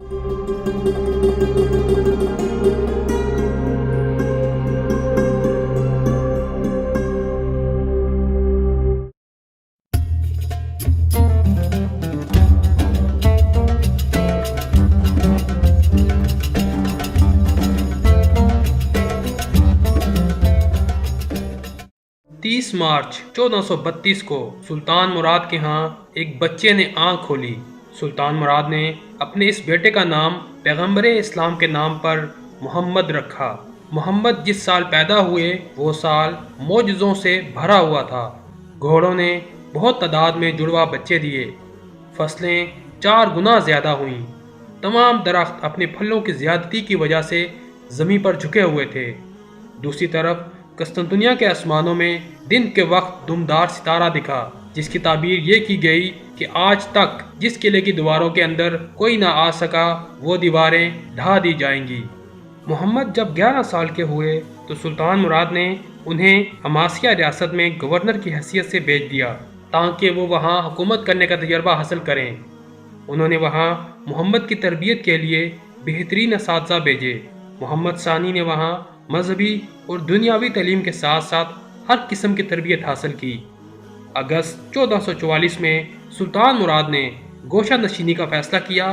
مارچ 1432 کو سلطان مراد کے ہاں ایک بچے نے آنکھ کھولی۔ سلطان مراد نے اپنے اس بیٹے کا نام پیغمبر اسلام کے نام پر محمد رکھا۔ محمد جس سال پیدا ہوئے وہ سال معجزوں سے بھرا ہوا تھا۔ گھوڑوں نے بہت تعداد میں جڑواں بچے دیے، فصلیں 4 گنا زیادہ ہوئیں، تمام درخت اپنے پھلوں کی زیادتی کی وجہ سے زمین پر جھکے ہوئے تھے۔ دوسری طرف قسطنطنیہ کے آسمانوں میں دن کے وقت دمدار ستارہ دکھا، جس کی تعبیر یہ کی گئی کہ آج تک جس قلعے کی دیواروں کے اندر کوئی نہ آ سکا وہ دیواریں ڈھا دی جائیں گی۔ محمد جب 11 سال کے ہوئے تو سلطان مراد نے انہیں اماسیہ ریاست میں گورنر کی حیثیت سے بھیج دیا تاکہ وہ وہاں حکومت کرنے کا تجربہ حاصل کریں۔ انہوں نے وہاں محمد کی تربیت کے لیے بہترین اساتذہ بھیجے۔ محمد ثانی نے وہاں مذہبی اور دنیاوی تعلیم کے ساتھ ساتھ ہر قسم کی تربیت حاصل کی۔ اگست 1444 میں سلطان مراد نے گوشہ نشینی کا فیصلہ کیا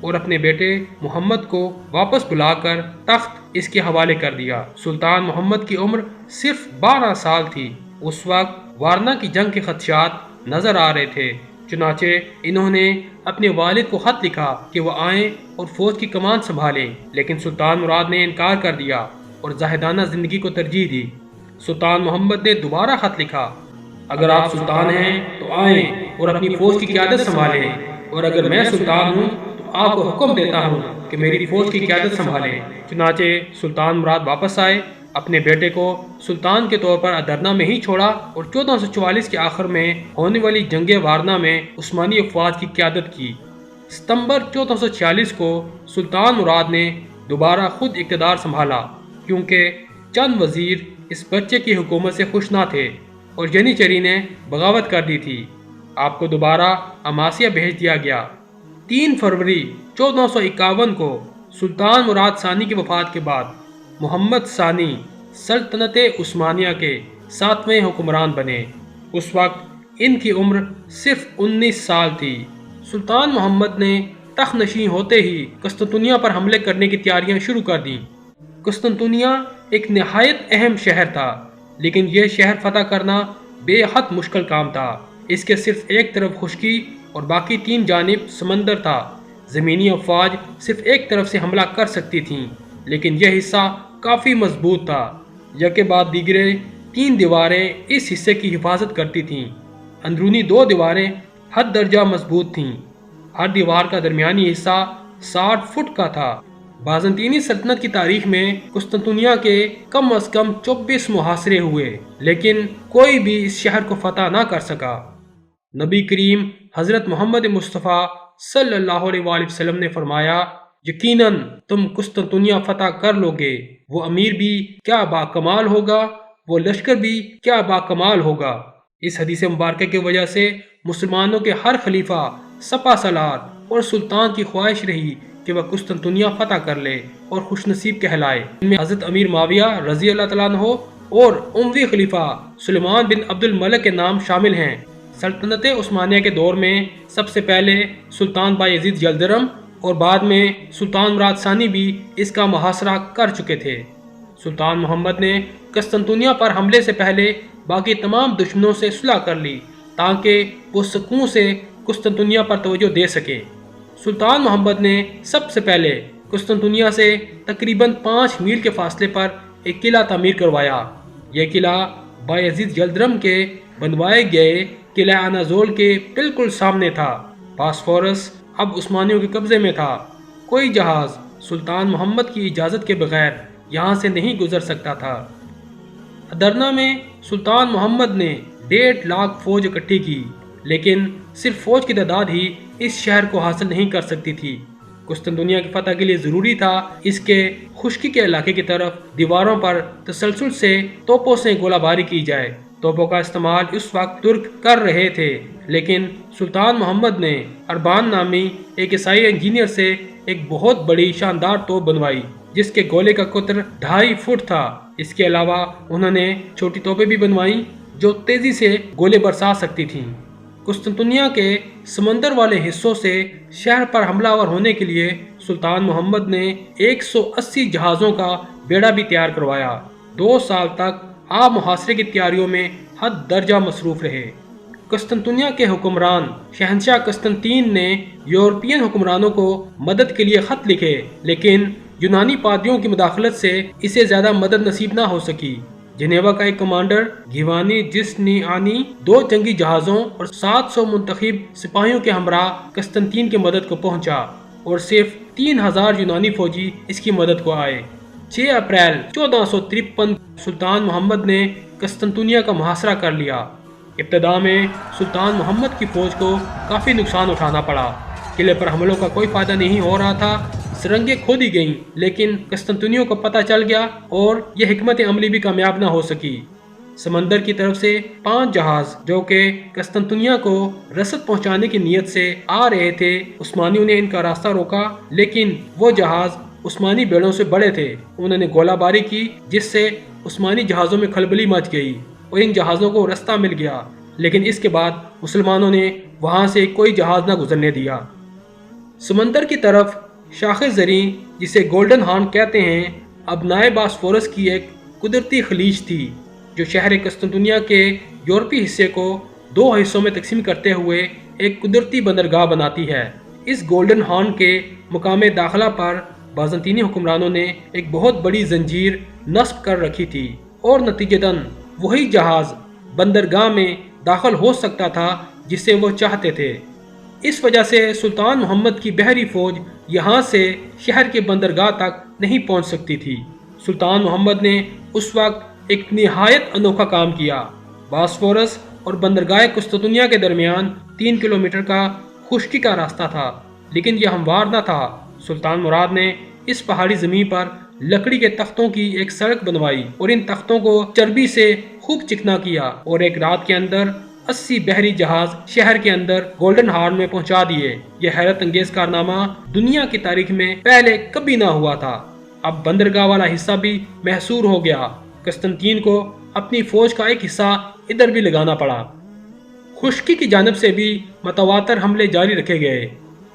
اور اپنے بیٹے محمد کو واپس بلا کر تخت اس کے حوالے کر دیا۔ سلطان محمد کی عمر صرف 12 سال تھی۔ اس وقت وارنا کی جنگ کے خدشات نظر آ رہے تھے، چنانچہ انہوں نے اپنے والد کو خط لکھا کہ وہ آئیں اور فوج کی کمان سنبھالیں، لیکن سلطان مراد نے انکار کر دیا اور زاہدانہ زندگی کو ترجیح دی۔ سلطان محمد نے دوبارہ خط لکھا، اگر آپ سلطان ہیں تو آئیں اور اپنی فوج کی قیادت سنبھالیں، اور اگر میں سلطان ہوں تو آپ کو حکم دیتا ہوں کہ میری فوج کی قیادت سنبھالیں۔ چنانچہ سلطان مراد واپس آئے، اپنے بیٹے کو سلطان کے طور پر ادرنا میں ہی چھوڑا اور 1444 کے آخر میں ہونے والی جنگ وارنا میں عثمانی افواج کی قیادت کی۔ ستمبر 1446 کو سلطان مراد نے دوبارہ خود اقتدار سنبھالا، کیونکہ چند وزیر اس بچے کی حکومت سے خوش نہ تھے اور ینیچری نے بغاوت کر دی تھی۔ آپ کو دوبارہ اماسیہ بھیج دیا گیا۔ 3 فروری 1451 کو سلطان مراد ثانی کی وفات کے بعد محمد ثانی سلطنت عثمانیہ کے 7ویں حکمران بنے۔ اس وقت ان کی عمر صرف 19 سال تھی۔ سلطان محمد نے تخت نشین ہوتے ہی قسطنطنیہ پر حملے کرنے کی تیاریاں شروع کر دیں۔ قسطنطنیہ ایک نہایت اہم شہر تھا، لیکن یہ شہر فتح کرنا بے حد مشکل کام تھا۔ اس کے صرف ایک طرف خشکی اور باقی 3 جانب سمندر تھا۔ زمینی افواج صرف ایک طرف سے حملہ کر سکتی تھیں، لیکن یہ حصہ کافی مضبوط تھا۔ یکے بعد دیگرے 3 دیواریں اس حصے کی حفاظت کرتی تھیں۔ اندرونی 2 دیواریں حد درجہ مضبوط تھیں۔ ہر دیوار کا درمیانی حصہ 60 فٹ کا تھا۔ بازنطینی سلطنت کی تاریخ میں قسطنطنیہ کے کم از کم 24 محاصرے ہوئے، لیکن کوئی بھی اس شہر کو فتح نہ کر سکا۔ نبی کریم حضرت محمد مصطفیٰ صلی اللہ علیہ وآلہ وسلم نے فرمایا، یقیناً تم قسطنطنیہ فتح کر لو گے۔ وہ امیر بھی کیا باکمال ہوگا، وہ لشکر بھی کیا باکمال ہوگا۔ اس حدیث مبارکہ کی وجہ سے مسلمانوں کے ہر خلیفہ سپہ سالار اور سلطان کی خواہش رہی کہ وہ قسطنطنیہ فتح کر لے اور خوش نصیب کہلائے۔ ان میں حضرت امیر معاویہ رضی اللہ تعالیٰ عنہ اور اموی خلیفہ سلیمان بن عبد الملک کے نام شامل ہیں۔ سلطنت عثمانیہ کے دور میں سب سے پہلے سلطان بایزید یلدرم اور بعد میں سلطان مراد ثانی بھی اس کا محاصرہ کر چکے تھے۔ سلطان محمد نے قسطنطنیہ پر حملے سے پہلے باقی تمام دشمنوں سے صلح کر لی تاکہ وہ سکون سے قسطنطنیہ پر توجہ دے سکیں۔ سلطان محمد نے سب سے پہلے قسطنطنیہ سے تقریباً 5 میل کے فاصلے پر ایک قلعہ تعمیر کروایا۔ یہ قلعہ بایزید یلدرم کے بنوائے گئے قلعہ انازول کے بالکل سامنے تھا۔ باسفورس اب عثمانیوں کے قبضے میں تھا۔ کوئی جہاز سلطان محمد کی اجازت کے بغیر یہاں سے نہیں گزر سکتا تھا۔ ادرنا میں سلطان محمد نے 1.5 لاکھ فوج اکٹھی کی، لیکن صرف فوج کی تعداد ہی اس شہر کو حاصل نہیں کر سکتی تھی۔ قسطنطنیہ کی فتح کے لیے ضروری تھا اس کے خشکی کے علاقے کی طرف دیواروں پر تسلسل سے توپوں سے گولہ باری کی جائے۔ توپوں کا استعمال اس وقت ترک کر رہے تھے، لیکن سلطان محمد نے اربان نامی ایک عیسائی انجینئر سے ایک بہت بڑی شاندار توپ بنوائی جس کے گولے کا قطر 2.5 فٹ تھا۔ اس کے علاوہ انہوں نے چھوٹی توپیں بھی بنوائیں جو تیزی سے گولے برسا سکتی تھیں۔ قسطنطنیہ کے سمندر والے حصوں سے شہر پر حملہ آور ہونے کے لیے سلطان محمد نے 180 جہازوں کا بیڑا بھی تیار کروایا۔ 2 سال تک آپ محاصرے کی تیاریوں میں حد درجہ مصروف رہے۔ قسطنطنیہ کے حکمران شہنشاہ قسطنطین نے یورپین حکمرانوں کو مدد کے لیے خط لکھے، لیکن یونانی پادریوں کی مداخلت سے اسے زیادہ مدد نصیب نہ ہو سکی۔ جنیوا کا ایک کمانڈر گیوانی جسٹینیانی 2 جنگی جہازوں اور 700 منتخب سپاہیوں کے ہمراہ قسطنطین کی مدد کو پہنچا اور صرف 3000 یونانی فوجی اس کی مدد کو آئے۔ 6 اپریل 1453 سلطان محمد نے قسطنطنیہ کا محاصرہ کر لیا۔ ابتدا میں سلطان محمد کی فوج کو کافی نقصان اٹھانا پڑا۔ قلعے پر حملوں کا کوئی فائدہ نہیں ہو رہا تھا، سرنگیں کھودی گئیں، لیکن قسطنطنیوں کو پتہ چل گیا اور یہ حکمت عملی بھی کامیاب نہ ہو سکی۔ سمندر کی طرف سے 5 جہاز جو کہ قسطنطنیہ کو رسد پہنچانے کی نیت سے آ رہے تھے، عثمانیوں نے ان کا راستہ روکا، لیکن وہ جہاز عثمانی بیڑوں سے بڑے تھے۔ انہوں نے گولہ باری کی جس سے عثمانی جہازوں میں کھلبلی مچ گئی اور ان جہازوں کو رستہ مل گیا، لیکن اس کے بعد مسلمانوں نے وہاں سے کوئی جہاز نہ گزرنے دیا۔ سمندر کی طرف شاخ زریں جسے گولڈن ہارن کہتے ہیں، ابنائے باسفورس کی ایک قدرتی خلیج تھی جو شہر قسطنطنیہ کے یورپی حصے کو 2 حصوں میں تقسیم کرتے ہوئے ایک قدرتی بندرگاہ بناتی ہے۔ اس گولڈن ہارن کے مقام داخلہ پر بازنطینی حکمرانوں نے ایک بہت بڑی زنجیر نصب کر رکھی تھی اور نتیجتاً وہی جہاز بندرگاہ میں داخل ہو سکتا تھا جسے وہ چاہتے تھے۔ اس وجہ سے سلطان محمد کی بحری فوج یہاں سے شہر کے بندرگاہ تک نہیں پہنچ سکتی تھی۔ سلطان محمد نے اس وقت ایک نہایت انوکھا کام کیا۔ باسفورس اور بندرگاہ قسطنطنیہ کے درمیان 3 کلومیٹر کا خشکی کا راستہ تھا، لیکن یہ ہموار نہ تھا۔ سلطان مراد نے اس پہاڑی زمین پر لکڑی کے تختوں کی ایک سڑک بنوائی اور ان تختوں کو چربی سے خوب چکنا کیا اور ایک رات کے اندر 80 بحری جہاز شہر کے اندر گولڈن ہارن میں پہنچا دیے۔ یہ حیرت انگیز کارنامہ دنیا کی تاریخ میں پہلے کبھی نہ ہوا تھا۔ اب بندرگاہ والا حصہ بھی محصور ہو گیا۔ قسطنطین کو اپنی فوج کا ایک حصہ ادھر بھی لگانا پڑا۔ خشکی کی جانب سے بھی متواتر حملے جاری رکھے گئے۔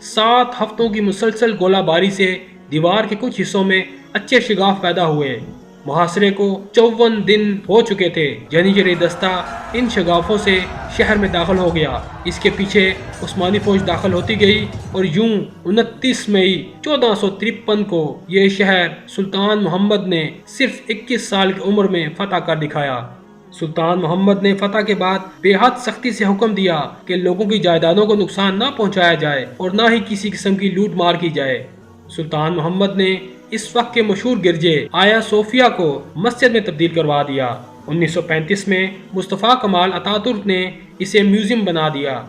7 ہفتوں کی مسلسل گولہ باری سے دیوار کے کچھ حصوں میں اچھے شگاف پیدا ہوئے۔ محاصرے کو 54 دن ہو چکے تھے، جنیجری دستہ ان شگافوں سے شہر میں داخل ہو گیا۔ اس کے پیچھے عثمانی فوج داخل ہوتی گئی اور یوں 29 مئی 1453 کو یہ شہر سلطان محمد نے صرف 21 سال کی عمر میں فتح کر دکھایا۔ سلطان محمد نے فتح کے بعد بے حد سختی سے حکم دیا کہ لوگوں کی جائیدادوں کو نقصان نہ پہنچایا جائے اور نہ ہی کسی قسم کی لوٹ مار کی جائے۔ سلطان محمد نے اس وقت کے مشہور گرجے آیا صوفیہ کو مسجد میں تبدیل کروا دیا۔ 1935 میں مصطفیٰ کمال اتاترک نے اسے میوزیم بنا دیا۔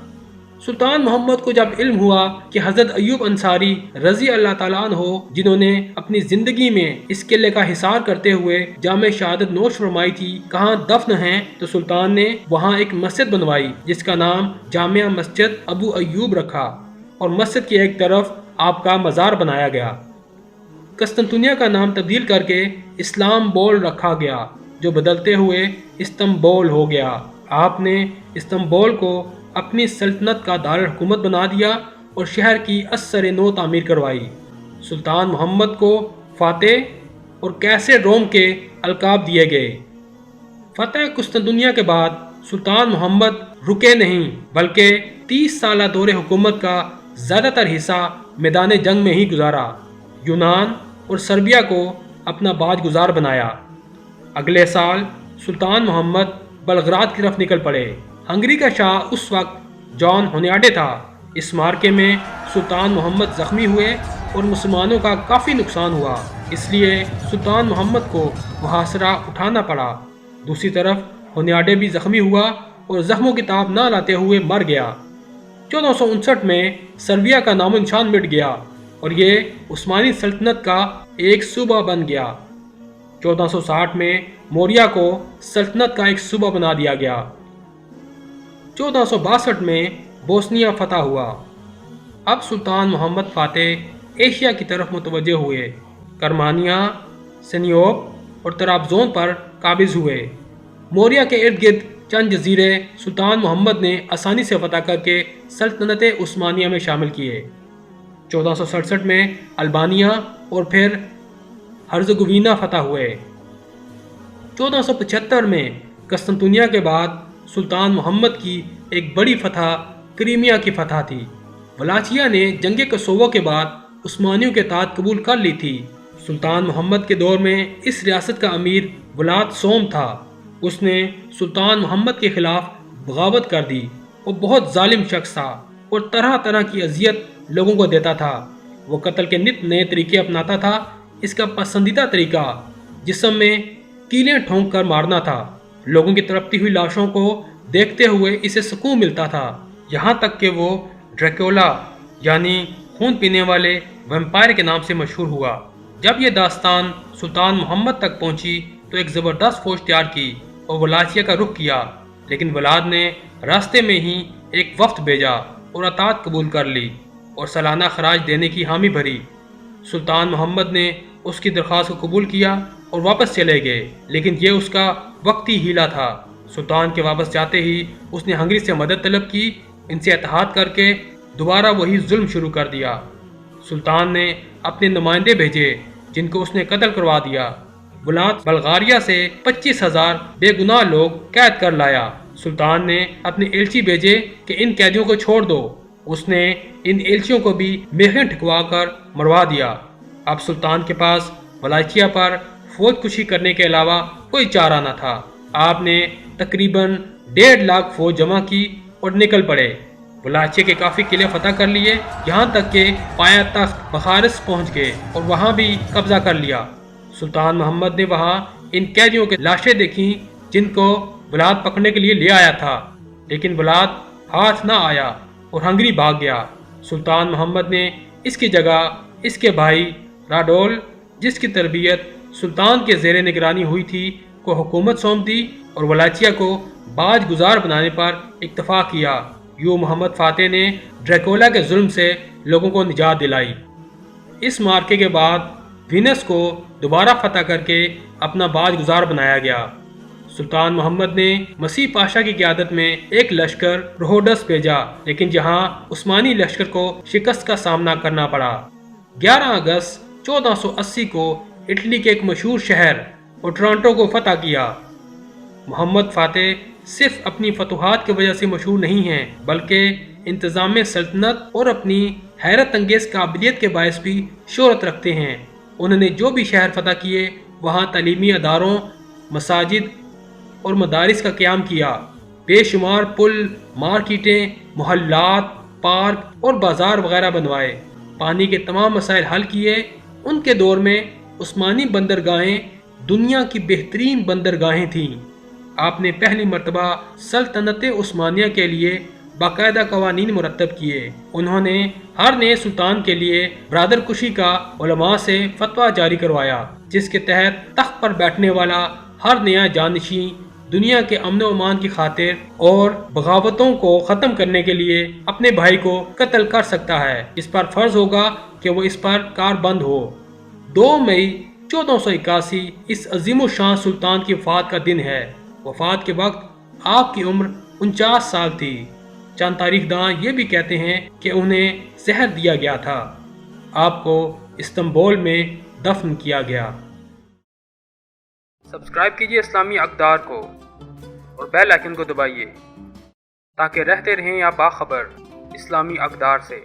سلطان محمد کو جب علم ہوا کہ حضرت ایوب انصاری رضی اللہ تعالیٰ عنہ جنہوں نے اپنی زندگی میں اس قلعے کا حصار کرتے ہوئے جامع شہادت نوش فرمائی تھی کہاں دفن ہیں، تو سلطان نے وہاں ایک مسجد بنوائی جس کا نام جامع مسجد ابو ایوب رکھا اور مسجد کی ایک طرف آپ کا مزار بنایا گیا۔ قسطنطنیہ کا نام تبدیل کر کے اسلام بول رکھا گیا جو بدلتے ہوئے استنبول ہو گیا۔ آپ نے استنبول کو اپنی سلطنت کا دارالحکومت بنا دیا اور شہر کی اثر نو تعمیر کروائی۔ سلطان محمد کو فاتح اور قیصر روم کے القاب دیے گئے۔ فتح قسطنطنیہ کے بعد سلطان محمد رکے نہیں بلکہ 30 سالہ دور حکومت کا زیادہ تر حصہ میدان جنگ میں ہی گزارا۔ یونان اور سربیا کو اپنا باج گزار بنایا۔ اگلے سال سلطان محمد بلغراد کی طرف نکل پڑے۔ ہنگری کا شاہ اس وقت جان ہونیاڈے تھا۔ اس مارکے میں سلطان محمد زخمی ہوئے اور مسلمانوں کا کافی نقصان ہوا، اس لیے سلطان محمد کو محاصرہ اٹھانا پڑا۔ دوسری طرف ہونیاڈے بھی زخمی ہوا اور زخموں کی تاب نہ لاتے ہوئے مر گیا۔ 1459 میں سربیا کا نام و نشان مٹ گیا اور یہ عثمانی سلطنت کا ایک صوبہ بن گیا۔ 1460 میں موریہ کو سلطنت کا ایک صوبہ بنا دیا گیا۔ 1462 میں بوسنیا فتح ہوا۔ اب سلطان محمد فاتح ایشیا کی طرف متوجہ ہوئے۔ کرمانیہ، سنیوپ اور طرابزون پر قابض ہوئے۔ موریہ کے ارد گرد چند جزیرے سلطان محمد نے آسانی سے فتح کر کے سلطنت عثمانیہ میں شامل کیے۔ 1467 میں البانیہ اور پھر ہرزگوینہ فتح ہوئے۔ 1475 میں قسطنطنیہ کے بعد سلطان محمد کی ایک بڑی فتح کریمیا کی فتح تھی۔ ولاچیا نے جنگ کوسوو کے بعد عثمانیوں کے اطاعت قبول کر لی تھی۔ سلطان محمد کے دور میں اس ریاست کا امیر ولاد سوم تھا۔ اس نے سلطان محمد کے خلاف بغاوت کر دی۔ وہ بہت ظالم شخص تھا اور طرح طرح کی اذیت لوگوں کو دیتا تھا۔ وہ قتل کے نت نئے طریقے اپناتا تھا۔ اس کا پسندیدہ طریقہ جسم میں کیلیں ٹھونک کر مارنا تھا۔ لوگوں کی تڑپتی ہوئی لاشوں کو دیکھتے ہوئے اسے سکون ملتا تھا، یہاں تک کہ وہ ڈریکولا یعنی خون پینے والے ویمپائر کے نام سے مشہور ہوا۔ جب یہ داستان سلطان محمد تک پہنچی تو ایک زبردست فوج تیار کی اور ولاچیا کا رخ کیا، لیکن ولاد نے راستے میں ہی ایک وفد بھیجا اور اطاعت قبول کر لی اور سالانہ خراج دینے کی حامی بھری۔ سلطان محمد نے اس کی درخواست کو قبول کیا اور واپس چلے گئے، لیکن یہ اس کا وقتی ہیلا تھا۔ سلطان کے واپس جاتے ہی اس نے ہنگری سے مدد طلب کی، ان سے اتحاد کر کے دوبارہ وہی ظلم شروع کر دیا۔ سلطان نے اپنے نمائندے بھیجے جن کو اس نے قتل کروا دیا۔ ولاد بلغاریہ سے 25,000 بے گناہ لوگ قید کر لایا۔ سلطان نے اپنے ایلچی بھیجے کہ ان قیدیوں کو چھوڑ دو۔ اس نے ان ایلچیوں کو بھی میخیں ٹھکوا کر مروا دیا۔ اب سلطان کے پاس ولاچیا پر فوج کشی کرنے کے علاوہ کوئی چارہ نہ تھا۔ آپ نے تقریباً 1.5 لاکھ فوج جمع کی اور نکل پڑے۔ ولاچیا کے کافی قلعے فتح کر لیے، یہاں تک کہ پایا تخت بخارس پہنچ گئے اور وہاں بھی قبضہ کر لیا۔ سلطان محمد نے وہاں ان قیدیوں کے لاشیں دیکھیں جن کو ولاد پکڑنے کے لیے لے آیا تھا، لیکن ولاد ہاتھ نہ آیا اور ہنگری بھاگ گیا۔ سلطان محمد نے اس کی جگہ اس کے بھائی راڈول، جس کی تربیت سلطان کے زیر نگرانی ہوئی تھی، کو حکومت سونپ دی اور ولاچیا کو باج گزار بنانے پر اتفاق کیا۔ یوں محمد فاتح نے ڈریکولا کے ظلم سے لوگوں کو نجات دلائی۔ اس مارکے کے بعد وینس کو دوبارہ فتح کر کے اپنا باج گزار بنایا گیا۔ سلطان محمد نے مسیح پاشا کی قیادت میں ایک لشکر روہوڈس بھیجا، لیکن جہاں عثمانی لشکر کو شکست کا سامنا کرنا پڑا۔ 11 اگست 1480 کو اٹلی کے ایک مشہور شہر اوٹرانٹو کو فتح کیا۔ محمد فاتح صرف اپنی فتوحات کی وجہ سے مشہور نہیں ہیں، بلکہ انتظام سلطنت اور اپنی حیرت انگیز قابلیت کے باعث بھی شہرت رکھتے ہیں۔ انہوں نے جو بھی شہر فتح کیے وہاں تعلیمی اداروں، مساجد اور مدارس کا قیام کیا، بے شمار پل، مارکیٹیں، محلات، پارک اور بازار وغیرہ بنوائے، پانی کے تمام مسائل حل کیے۔ ان کے دور میں عثمانی بندرگاہیں دنیا کی بہترین بندرگاہیں تھیں۔ آپ نے پہلی مرتبہ سلطنت عثمانیہ کے لیے باقاعدہ قوانین مرتب کیے۔ انہوں نے ہر نئے سلطان کے لیے برادر کشی کا علماء سے فتویٰ جاری کروایا، جس کے تحت تخت پر بیٹھنے والا ہر نیا جانشین دنیا کے امن و امان کی خاطر اور بغاوتوں کو ختم کرنے کے لیے اپنے بھائی کو قتل کر سکتا ہے۔ اس پر فرض ہوگا کہ وہ اس پر کاربند ہو۔ 2 مئی 1481 اس عظیم الشان سلطان کی وفات کا دن ہے۔ وفات کے وقت آپ کی عمر 49 سال تھی۔ چند تاریخ داں یہ بھی کہتے ہیں کہ انہیں زہر دیا گیا تھا۔ آپ کو استنبول میں دفن کیا گیا۔ سبسکرائب کیجیے اسلامی اقدار کو اور بیل آئیکن کو دبائیے تاکہ رہتے رہیں آپ باخبر اسلامی اقدار سے۔